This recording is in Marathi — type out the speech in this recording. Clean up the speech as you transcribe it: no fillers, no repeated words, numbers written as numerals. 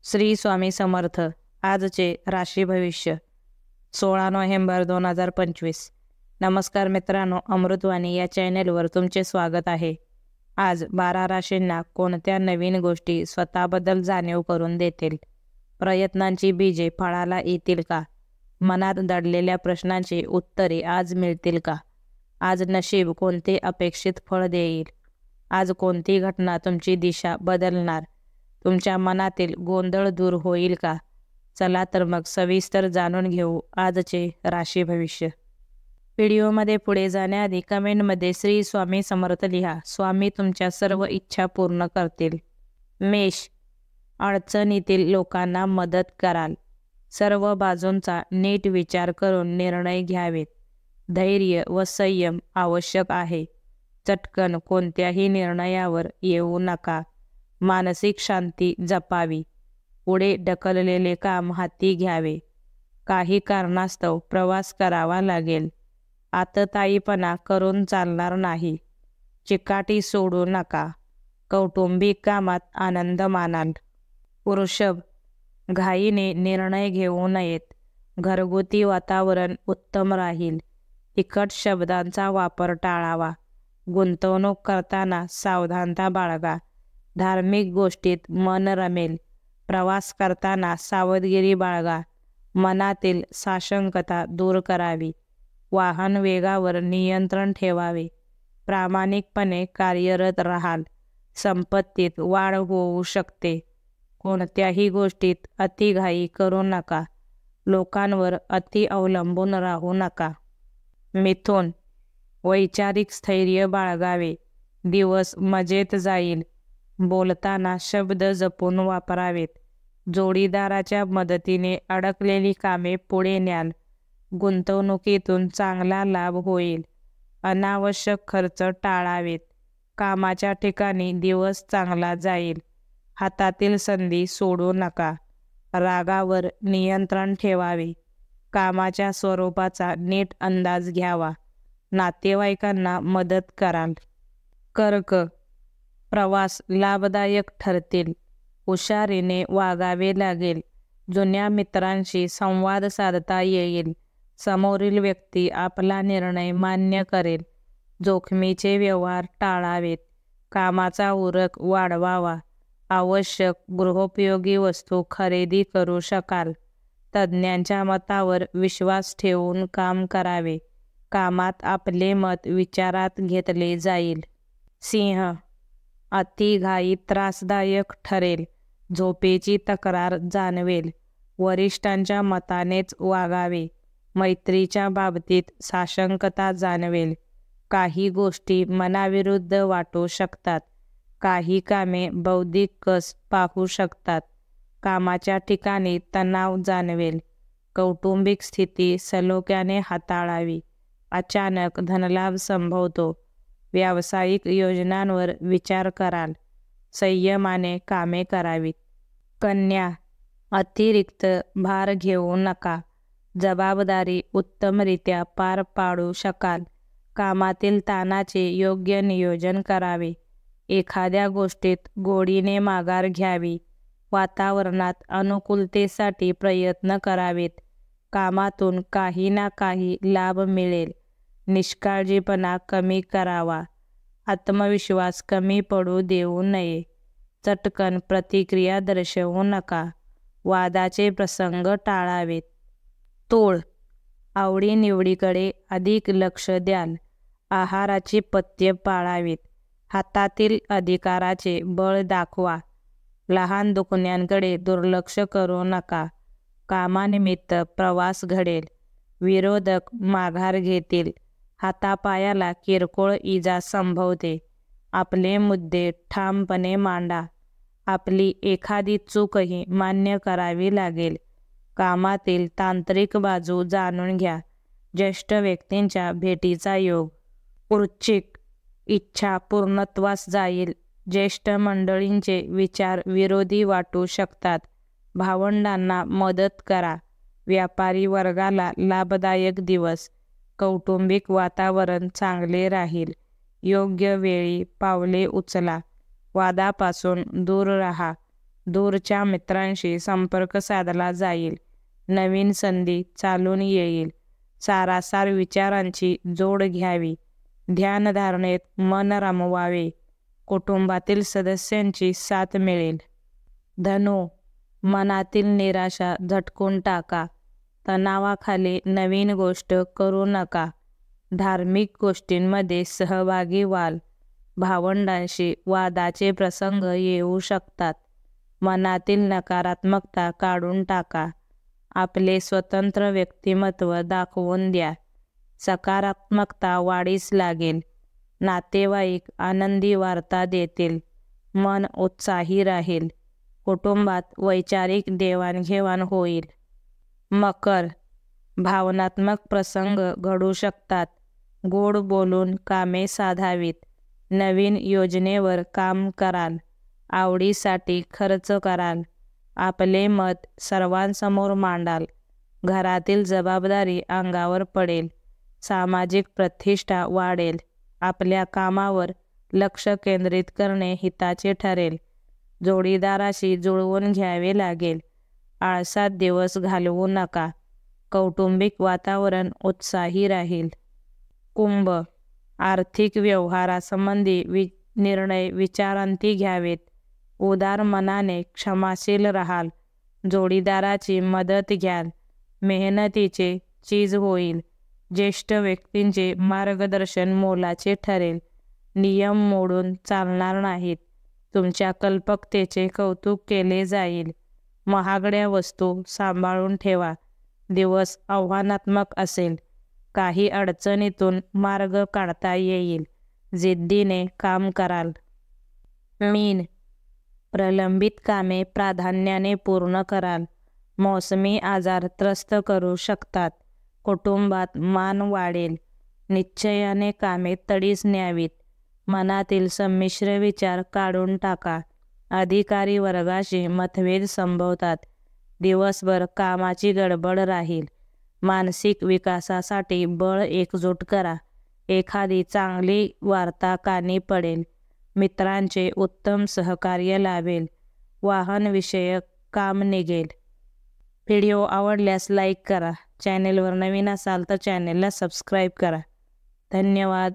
श्री स्वामी समर्थ. आजचे राशी भविष्य 16 नोव्हेंबर 2025. नमस्कार मित्रांनो, अमृतवाणी या चॅनेलवर तुमचे स्वागत आहे. आज 12 राशींना कोणत्या नवीन गोष्टी स्वतःबद्दल जाणीव करून देतील? प्रयत्नांची बीजे फळाला येतील का? मनात दडलेल्या प्रश्नांची उत्तरे आज मिळतील का? आज नशीब कोणते अपेक्षित फळ देईल? आज कोणती घटना तुमची दिशा बदलणार? तुमच्या मनातील गोंधळ दूर होईल का? चला तर मग सविस्तर जाणून घेऊ आजचे राशी भविष्य. व्हिडिओमध्ये पुढे जाण्याआधी कमेंटमध्ये श्री स्वामी समर्थ लिहा. स्वामी तुमच्या सर्व इच्छा पूर्ण करतील. मेष, अडचणीतील लोकांना मदत कराल. सर्व बाजूंचा नीट विचार करून निर्णय घ्यावेत. धैर्य व संयम आवश्यक आहे. चटकन कोणत्याही निर्णयावर येऊ नका. मानसिक शांती जपावी. पुढे ढकललेले काम हाती घ्यावे. काही कारणास्तव प्रवास करावा लागेल. आततायीपणा करून चालणार नाही. चिकाटी सोडू नका. कौटुंबिक कामात आनंद मानाल. वृषभ, घाईने निर्णय घेऊ नयेत. घरगुती वातावरण उत्तम राहील. तिखट शब्दांचा वापर टाळावा. गुंतवणूक करताना सावधानता बाळगा. धार्मिक गोष्टीत मन रमेल. प्रवास करताना सावधगिरी बाळगा. मनातील साशंकता दूर करावी. वाहन वेगावर नियंत्रण ठेवावे. प्रामाणिकपणे कार्यरत राहाल. संपत्तीत वाढ होऊ शकते. कोणत्याही गोष्टीत अतिघाई करू नका. लोकांवर अति अवलंबून राहू नका. मिथुन, वैचारिक स्थैर्य बाळगावे. दिवस मजेत जाईल. बोलताना शब्द जपून वापरावेत. जोडीदाराच्या मदतीने अडकलेली कामे पुढे न्याल. गुंतवणुकीतून चांगला लाभ होईल. अनावश्यक खर्च टाळावेत. कामाच्या ठिकाणी दिवस चांगला जाईल. हातातील संधी सोडू नका. रागावर नियंत्रण ठेवावे. कामाच्या स्वरूपाचा नीट अंदाज घ्यावा. नातेवाईकांना मदत कराल. कर्क, प्रवास लाभदायक ठरतील. हुशारीने वागावे लागेल. जुन्या मित्रांशी संवाद साधता येईल. समोरील व्यक्ती आपला निर्णय मान्य करेल. जोखमीचे व्यवहार टाळावेत. कामाचा उरक वाढवावा. आवश्यक गृहोपयोगी वस्तू खरेदी करू शकाल. तज्ज्ञांच्या मतावर विश्वास ठेवून काम करावे. कामात आपले मत विचारात घेतले जाईल. सिंह, अतिघाई त्रासदायक ठरेल. झोपेची तक्रार जाणवेल. वरिष्ठांच्या मतानेच वागावे. मैत्रीच्या बाबतीत साशंकता जाणवेल. काही गोष्टी मनाविरुद्ध वाटू शकतात. काही कामे बौद्धिक कस पाहू शकतात. कामाच्या ठिकाणी तणाव जाणवेल. कौटुंबिक स्थिती सलोख्याने हाताळावी. अचानक धनलाभ संभवतो. व्यावसायिक योजनांवर विचार कराल. संयमाने कामे करावीत. कन्या, अतिरिक्त भार घेऊ नका. जबाबदारी उत्तमरित्या पार पाडू शकाल. कामातील ताणाचे योग्य नियोजन करावे. एखाद्या गोष्टीत गोडीने माघार घ्यावी. वातावरणात अनुकूलतेसाठी प्रयत्न करावेत. कामातून काही ना काही लाभ मिळेल. निष्काळजीपणा कमी करावा. आत्मविश्वास कमी पडू देऊ नये. चटकन प्रतिक्रिया दर्शवू नका. वादाचे प्रसंग टाळावेत. तूळ, आवडीनिवडीकडे अधिक लक्ष द्याल. आहाराची पथ्ये पाळावीत. हातातील अधिकाराचे बळ दाखवा. लहान दुखण्यांकडे दुर्लक्ष करू नका. कामानिमित्त प्रवास घडेल. विरोधक माघार घेतील. हातापायाला किरकोळ इजा संभवते. आपले मुद्दे ठामपणे मांडा. आपली एखादी चूकही मान्य करावी लागेल. कामातील तांत्रिक बाजू जाणून घ्या. ज्येष्ठ व्यक्तींच्या भेटीचा योग. वृश्चिक, इच्छा पूर्णत्वास जाईल. ज्येष्ठ मंडळींचे विचार विरोधी वाटू शकतात. भावंडांना मदत करा. व्यापारी वर्गाला लाभदायक दिवस. कौटुंबिक वातावरण चांगले राहील. योग्य वेळी पावले उचला. वादापासून दूर राहा. दूरच्या मित्रांशी संपर्क साधला जाईल. नवीन संधी चालून येईल. सारासार विचारांची जोड घ्यावी. ध्यानधारणेत मन रमवावे. कुटुंबातील सदस्यांची साथ मिळेल. धनु, मनातील निराशा झटकून टाका. तणावाखाली नवीन गोष्ट करू नका. धार्मिक गोष्टींमध्ये सहभागी व्हाल. भावंडांशी वादाचे प्रसंग येऊ शकतात. मनातील नकारात्मकता काढून टाका. आपले स्वतंत्र व्यक्तिमत्व दाखवून द्या. सकारात्मकता वाढीस लागेल. नातेवाईक आनंदी वार्ता देतील. मन उत्साही राहील. कुटुंबात वैचारिक देवाणघेवाण होईल. मकर, भावनात्मक प्रसंग घडू शकतात. गोड बोलून कामे साधावीत. नवीन योजनेवर काम कराल. आवडीसाठी खर्च कराल. आपले मत सर्वांसमोर मांडाल. घरातील जबाबदारी अंगावर पडेल. सामाजिक प्रतिष्ठा वाढेल. आपल्या कामावर लक्ष केंद्रित करणे हिताचे ठरेल. जोडीदाराशी जुळवून घ्यावे लागेल. आळसात दिवस घालवू नका. कौटुंबिक वातावरण उत्साही राहील. कुंभ, आर्थिक व्यवहारासंबंधी निर्णय विचारांती घ्यावेत. उदार मनाने क्षमाशील राहाल. जोडीदाराची मदत घ्याल. मेहनतीचे चीज होईल. ज्येष्ठ व्यक्तींचे मार्गदर्शन मोलाचे ठरेल. नियम मोडून चालणार नाहीत. तुमच्या कल्पकतेचे कौतुक केले जाईल. महागड्या वस्तू सांभाळून ठेवा. दिवस आव्हानात्मक असेल. काही अडचणीतून मार्ग काढता येईल. जिद्दीने काम कराल. मीन, प्रलंबित कामे प्राधान्याने पूर्ण कराल. मौसमी आजार त्रस्त करू शकतात. कुटुंबात मान वाढेल. निश्चयाने कामे तडीस न्यावीत. मनातील संमिश्र विचार काढून टाका. अधिकारी वर्गाशी मतभेद संभवतात. दिवसभर कामाची गडबड राहील. मानसिक विकासासाठी बळ एकजूट करा. एखादी चांगली वार्ता कानी पडेल. मित्रांचे उत्तम सहकार्य लाभेल. वाहनविषयक काम निघेल. व्हिडिओ आवडल्यास लाईक करा. चॅनेलवर नवीन असाल तर चॅनेलला सबस्क्राईब करा. धन्यवाद.